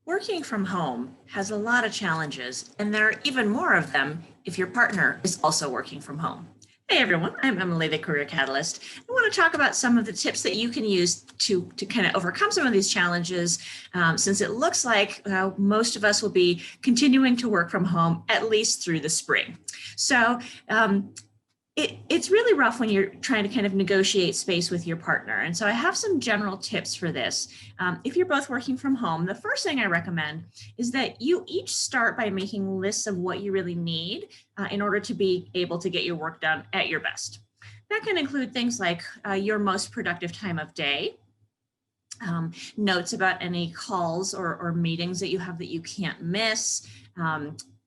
Working from home has a lot of challenges, and there are even more of them if your partner is also working from home. Hey everyone, I'm Emily, the Career Catalyst. I want to talk about some of the tips that you can use to kind of overcome some of these challenges, since it looks like most of us will be continuing to work from home at least through the spring. So it's really rough when you're trying to kind of negotiate space with your partner. And so I have some general tips for this. If you're both working from home, the first thing I recommend is that you each start by making lists of what you really need in order to be able to get your work done at your best. That can include things like your most productive time of day, notes about any calls or meetings that you have that you can't miss,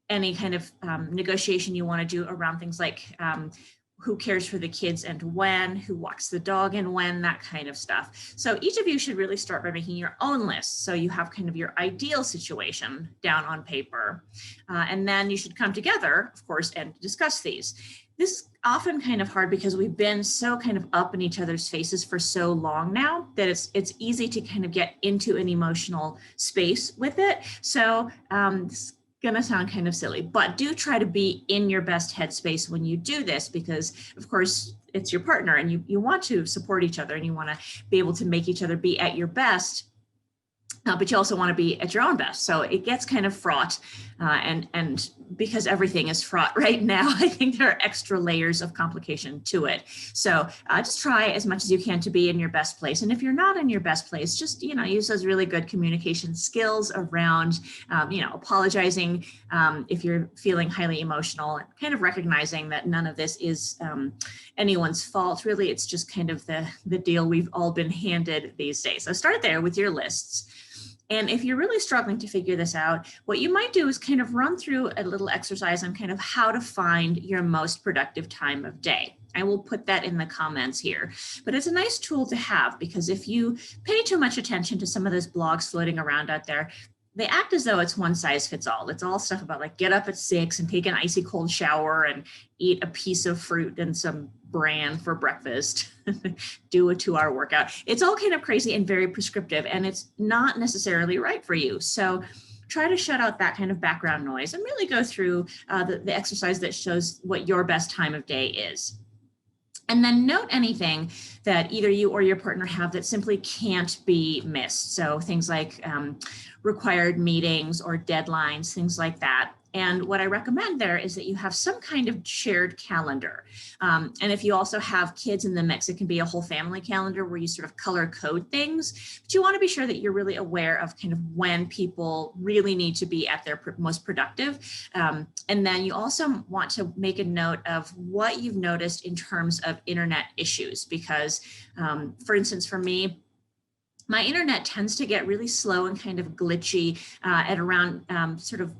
any kind of negotiation you want to do around things like who cares for the kids and when, who walks the dog and when, that kind of stuff. So each of you should really start by making your own list. So you have kind of your ideal situation down on paper. And then you should come together, of course, and discuss these. This is often kind of hard because we've been so kind of up in each other's faces for so long now that it's easy to kind of get into an emotional space with it. So going to sound kind of silly, but do try to be in your best headspace when you do this, because of course it's your partner and you want to support each other and you want to be able to make each other be at your best. But you also want to be at your own best. So it gets kind of fraught. And because everything is fraught right now, I think there are extra layers of complication to it. So just try as much as you can to be in your best place. And if you're not in your best place, just, use those really good communication skills around, apologizing if you're feeling highly emotional, and kind of recognizing that none of this is anyone's fault. Really, it's just kind of the deal we've all been handed these days. So start there with your lists. And if you're really struggling to figure this out, what you might do is kind of run through a little exercise on kind of how to find your most productive time of day. I will put that in the comments here, but it's a nice tool to have, because if you pay too much attention to some of those blogs floating around out there, they act as though it's one size fits all. It's all stuff about like get up at 6 and take an icy cold shower and eat a piece of fruit and some bran for breakfast, do a 2-hour workout. It's all kind of crazy and very prescriptive, and it's not necessarily right for you. So try to shut out that kind of background noise and really go through the exercise that shows what your best time of day is. And then note anything that either you or your partner have that simply can't be missed. So things like required meetings or deadlines, things like that. And what I recommend there is that you have some kind of shared calendar. And if you also have kids in the mix, it can be a whole family calendar where you sort of color code things. But you want to be sure that you're really aware of kind of when people really need to be at their most productive. And then you also want to make a note of what you've noticed in terms of internet issues, because for instance, for me, my internet tends to get really slow and kind of glitchy at around sort of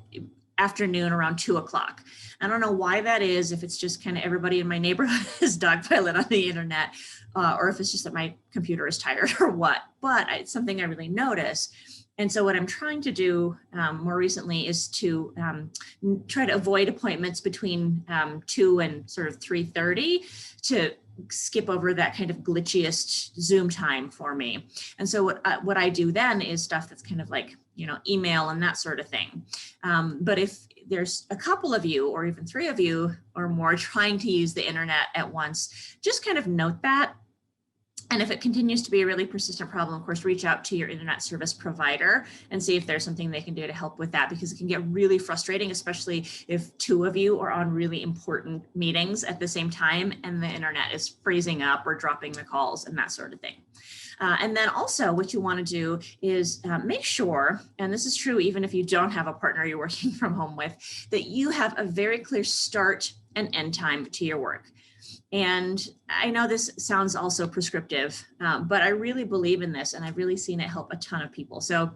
afternoon around 2 o'clock. I don't know why that is, if it's just kind of everybody in my neighborhood is dogpilot on the internet, or if it's just that my computer is tired or what, but it's something I really notice. And so what I'm trying to do more recently is to try to avoid appointments between 2 and sort of 3:30 to skip over that kind of glitchiest Zoom time for me. And so what I do then is stuff that's kind of like, email and that sort of thing. But if there's a couple of you or even 3 of you or more trying to use the internet at once, just kind of note that. And if it continues to be a really persistent problem, of course, reach out to your internet service provider and see if there's something they can do to help with that, because it can get really frustrating, especially if 2 of you are on really important meetings at the same time and the internet is freezing up or dropping the calls and that sort of thing. And then also what you want to do is make sure, and this is true even if you don't have a partner you're working from home with, that you have a very clear start and end time to your work. And I know this sounds also prescriptive, but I really believe in this, and I've really seen it help a ton of people. So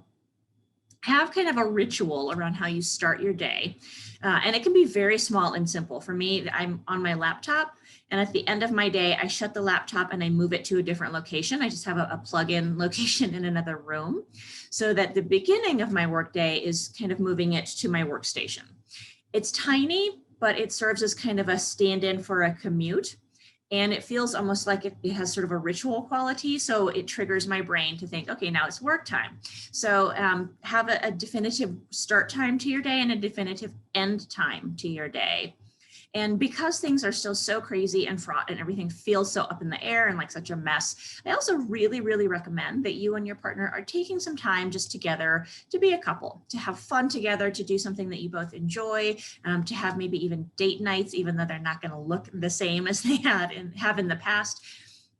have kind of a ritual around how you start your day. And it can be very small and simple. For me, I'm on my laptop, and at the end of my day, I shut the laptop and I move it to a different location. I just have a plug-in location in another room, so that the beginning of my workday is kind of moving it to my workstation. It's tiny, but it serves as kind of a stand-in for a commute. And it feels almost like it has sort of a ritual quality. So it triggers my brain to think, okay, now it's work time. So have a definitive start time to your day and a definitive end time to your day. And because things are still so crazy and fraught and everything feels so up in the air and like such a mess, I also really, really recommend that you and your partner are taking some time just together to be a couple, to have fun together, to do something that you both enjoy, to have maybe even date nights, even though they're not going to look the same as they have in the past.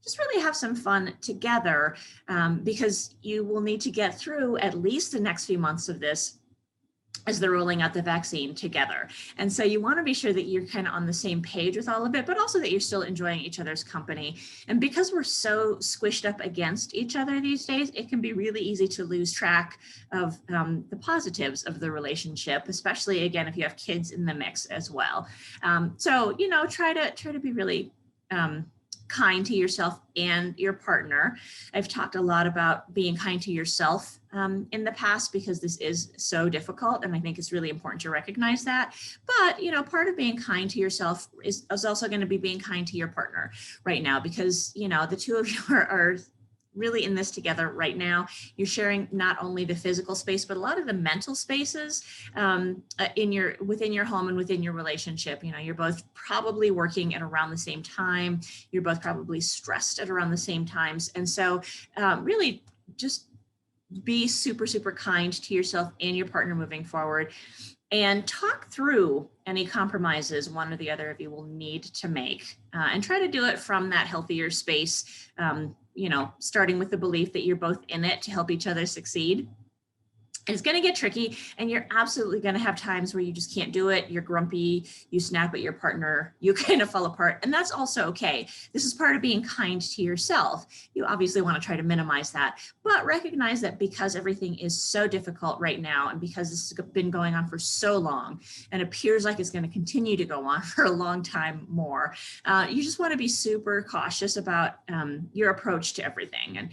Just really have some fun together, because you will need to get through at least the next few months of this as they're rolling out the vaccine together. And so you want to be sure that you're kind of on the same page with all of it, but also that you're still enjoying each other's company. And because we're so squished up against each other these days, it can be really easy to lose track of the positives of the relationship, especially again, if you have kids in the mix as well. So, try to be really kind to yourself and your partner. I've talked a lot about being kind to yourself in the past, because this is so difficult. And I think it's really important to recognize that. But, part of being kind to yourself is also going to be being kind to your partner right now, because, the two of you are really in this together right now. You're sharing not only the physical space, but a lot of the mental spaces within your home and within your relationship. You're both probably working at around the same time. You're both probably stressed at around the same times. And so really just be super, super kind to yourself and your partner moving forward, and talk through any compromises one or the other of you will need to make, and try to do it from that healthier space, starting with the belief that you're both in it to help each other succeed. It's going to get tricky, and you're absolutely going to have times where you just can't do it. You're grumpy, you snap at your partner, you kind of fall apart, and that's also okay. This is part of being kind to yourself. You obviously want to try to minimize that, but recognize that because everything is so difficult right now, and because this has been going on for so long and appears like it's going to continue to go on for a long time more, you just want to be super cautious about your approach to everything. And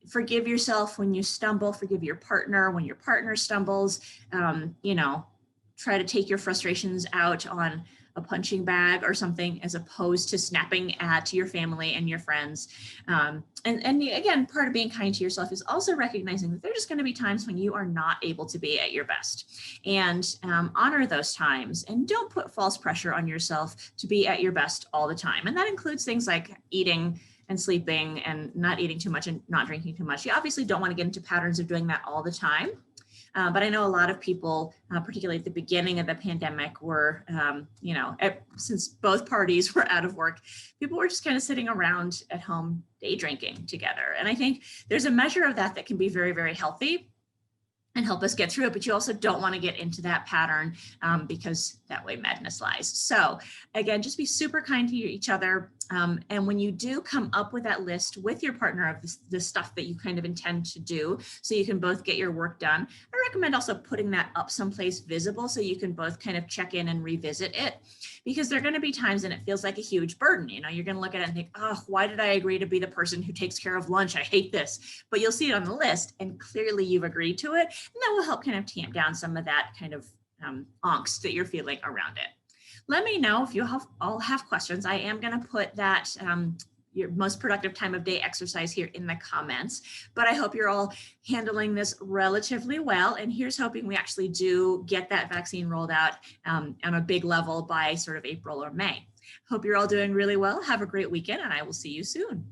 forgive yourself when you stumble, forgive your partner when your partner stumbles. Try to take your frustrations out on a punching bag or something, as opposed to snapping at your family and your friends. And again, part of being kind to yourself is also recognizing that there's just going to be times when you are not able to be at your best, and honor those times, and don't put false pressure on yourself to be at your best all the time. And that includes things like eating and sleeping and not eating too much and not drinking too much. You obviously don't want to get into patterns of doing that all the time. But I know a lot of people, particularly at the beginning of the pandemic, were, since both parties were out of work, people were just kind of sitting around at home day drinking together. And I think there's a measure of that can be very, very healthy and help us get through it. But you also don't want to get into that pattern, because that way madness lies. So again, just be super kind to each other. And when you do come up with that list with your partner of the stuff that you kind of intend to do, so you can both get your work done, I recommend also putting that up someplace visible so you can both kind of check in and revisit it, because there are going to be times when it feels like a huge burden. You're going to look at it and think, oh, why did I agree to be the person who takes care of lunch? I hate this. But you'll see it on the list, and clearly you've agreed to it. And that will help kind of tamp down some of that kind of angst that you're feeling around it. Let me know if you all have questions. I am going to put that your most productive time of day exercise here in the comments, but I hope you're all handling this relatively well. And here's hoping we actually do get that vaccine rolled out on a big level by sort of April or May. Hope you're all doing really well. Have a great weekend, and I will see you soon.